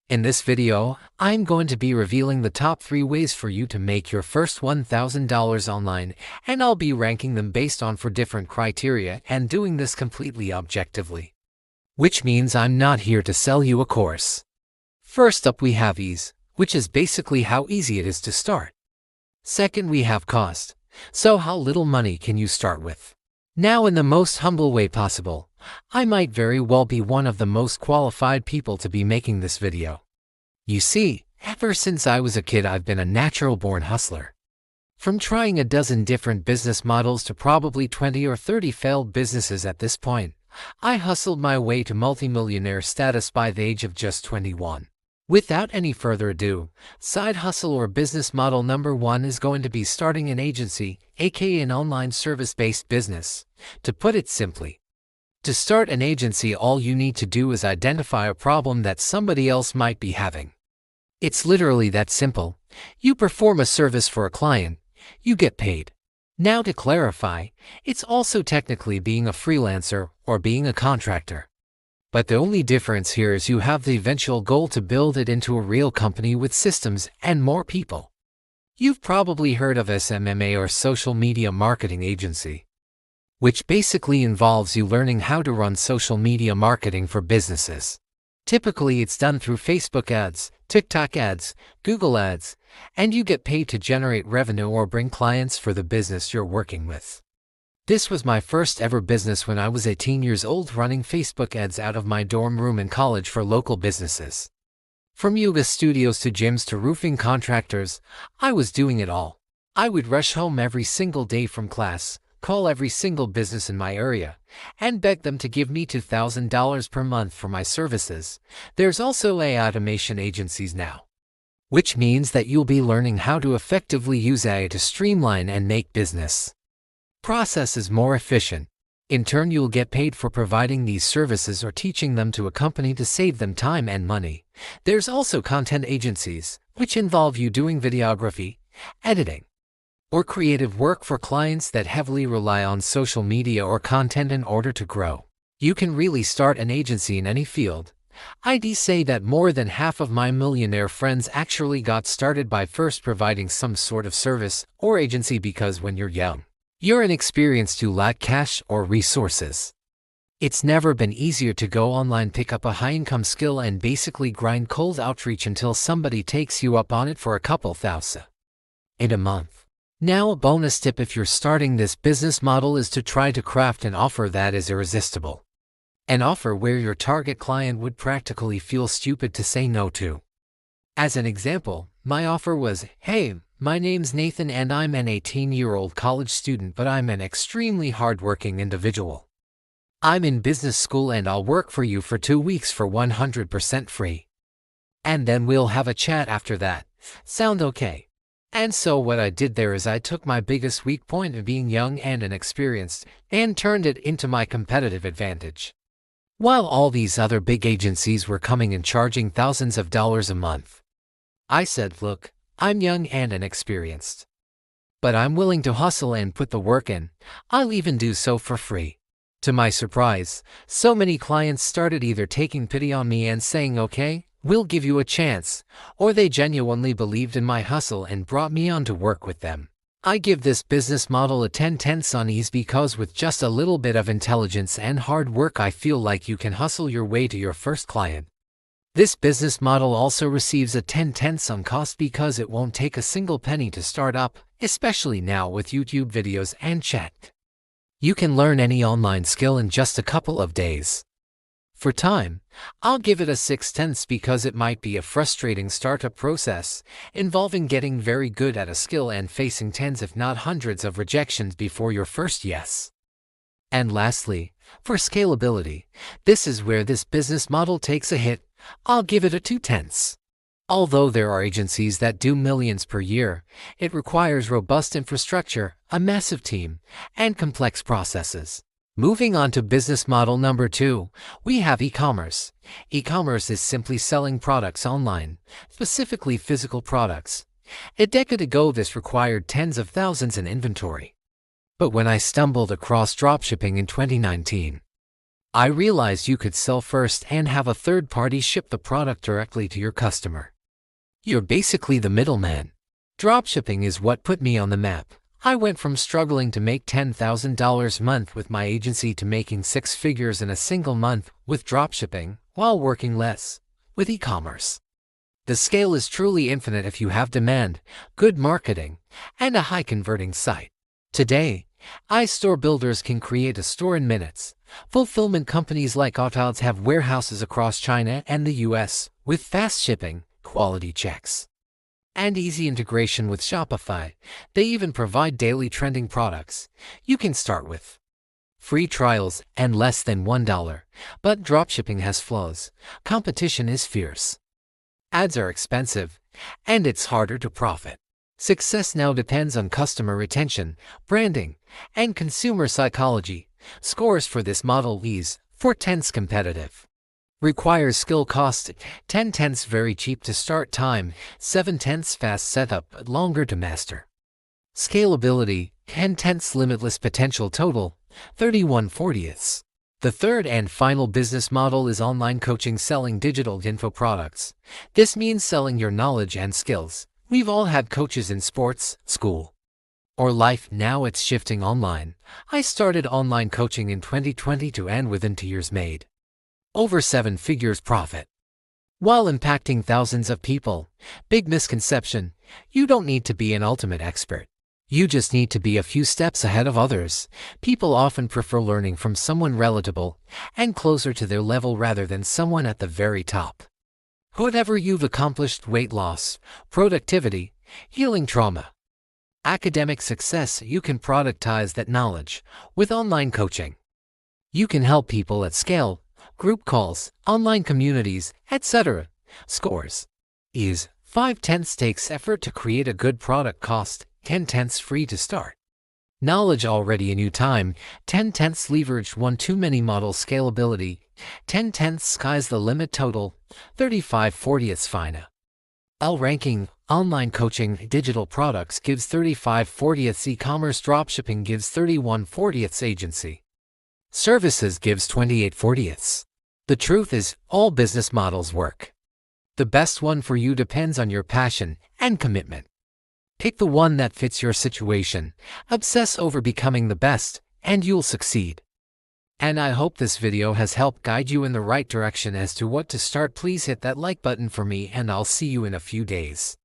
In this video, I'm going to be revealing the top 3 ways for you to make your first $1,000 online, and I'll be ranking them based on 4 different criteria and doing this completely objectively. Which means I'm not here to sell you a course. First up we have ease, which is basically how easy it is to start. Second we have cost, so how little money can you start with. Now in the most humble way possible, I might very well be one of the most qualified people to be making this video. You see, ever since I was a kid I've been a natural-born hustler. From trying a dozen different business models to probably 20 or 30 failed businesses at this point, I hustled my way to multimillionaire status by the age of just 21. Without any further ado, side hustle or business model number 1 is going to be starting an agency, aka an online service-based business. To put it simply, to start an agency, all you need to do is identify a problem that somebody else might be having. It's literally that simple. You perform a service for a client, you get paid. Now to clarify, it's also technically being a freelancer or being a contractor. But the only difference here is you have the eventual goal to build it into a real company with systems and more people. You've probably heard of SMMA or social media marketing agency, which basically involves you learning how to run social media marketing for businesses. Typically it's done through Facebook ads, TikTok ads, Google ads, and you get paid to generate revenue or bring clients for the business you're working with. This was my first ever business when I was 18 years old, running Facebook ads out of my dorm room in college for local businesses. From yoga studios to gyms to roofing contractors, I was doing it all. I would rush home every single day from class, call every single business in my area, and beg them to give me $2,000 per month for my services. There's also AI automation agencies now, which means that you'll be learning how to effectively use AI to streamline and make business processes more efficient. In turn, you'll get paid for providing these services or teaching them to a company to save them time and money. There's also content agencies, which involve you doing videography, editing, or creative work for clients that heavily rely on social media or content in order to grow. You can really start an agency in any field. I'd say that more than half of my millionaire friends actually got started by first providing some sort of service or agency, because when you're young, you're inexperienced, you lack cash or resources. It's never been easier to go online, pick up a high-income skill, and basically grind cold outreach until somebody takes you up on it for a couple thousand in a month. Now a bonus tip if you're starting this business model is to try to craft an offer that is irresistible. An offer where your target client would practically feel stupid to say no to. As an example, my offer was, "Hey, my name's Nathan and I'm an 18-year-old college student, but I'm an extremely hardworking individual. I'm in business school and I'll work for you for 2 weeks for 100% free. And then we'll have a chat after that. Sound okay?" And so what I did there is I took my biggest weak point of being young and inexperienced and turned it into my competitive advantage. While all these other big agencies were coming and charging thousands of dollars a month, I said, "Look, I'm young and inexperienced, but I'm willing to hustle and put the work in. I'll even do so for free." To my surprise, so many clients started either taking pity on me and saying, "Okay, we'll give you a chance," or they genuinely believed in my hustle and brought me on to work with them. I give this business model a 10/10 on ease because with just a little bit of intelligence and hard work, I feel like you can hustle your way to your first client. This business model also receives a 10/10 on cost because it won't take a single penny to start up, especially now with YouTube videos and chat. You can learn any online skill in just a couple of days. For time, I'll give it a 6/10 because it might be a frustrating startup process, involving getting very good at a skill and facing tens if not hundreds of rejections before your first yes. And lastly, for scalability, this is where this business model takes a hit. I'll give it a 2/10. Although there are agencies that do millions per year, it requires robust infrastructure, a massive team, and complex processes. Moving on to business model number 2, we have e-commerce. E-commerce is simply selling products online, specifically physical products. A decade ago, this required tens of thousands in inventory. But when I stumbled across dropshipping in 2019, I realized you could sell first and have a third party ship the product directly to your customer. You're basically the middleman. Dropshipping is what put me on the map. I went from struggling to make $10,000 a month with my agency to making six figures in a single month with dropshipping while working less with e-commerce. The scale is truly infinite if you have demand, good marketing, and a high-converting site. Today, iStore builders can create a store in minutes. Fulfillment companies like Autods have warehouses across China and the US with fast shipping, quality checks, and easy integration with Shopify. They even provide daily trending products you can start with. Free trials and less than $1. But dropshipping has flaws. Competition is fierce. Ads are expensive, and it's harder to profit. Success now depends on customer retention, branding, and consumer psychology. Scores for this model is 4/10 competitive. Requires skill cost 10/10 very cheap to start, time 7/10 fast setup but longer to master. Scalability 10/10 limitless potential, total 31/40. The third and final business model is online coaching, selling digital info products. This means selling your knowledge and skills. We've all had coaches in sports, school, or life. Now it's shifting online. I started online coaching in 2022 and within 2 years made over 7 figures profit while impacting thousands of people. Big misconception: you don't need to be an ultimate expert. You just need to be a few steps ahead of others. People often prefer learning from someone relatable and closer to their level rather than someone at the very top. Whatever you've accomplished, weight loss, productivity, healing trauma, academic success, you can productize that knowledge with online coaching. You can help people at scale, group calls, online communities, etc. Scores is 5/10 takes effort to create a good product, cost 10/10 free to start. Knowledge already in you, time 10/10 leverage, one too many model, scalability 10/10 sky's the limit, total 35/40 fina. L ranking, online coaching, digital products gives 35/40, e-commerce dropshipping gives 31/40, agency services gives 28/40. The truth is, all business models work. The best one for you depends on your passion and commitment. Pick the one that fits your situation. Obsess over becoming the best, and you'll succeed. And I hope this video has helped guide you in the right direction as to what to start. Please hit that like button for me, and I'll see you in a few days.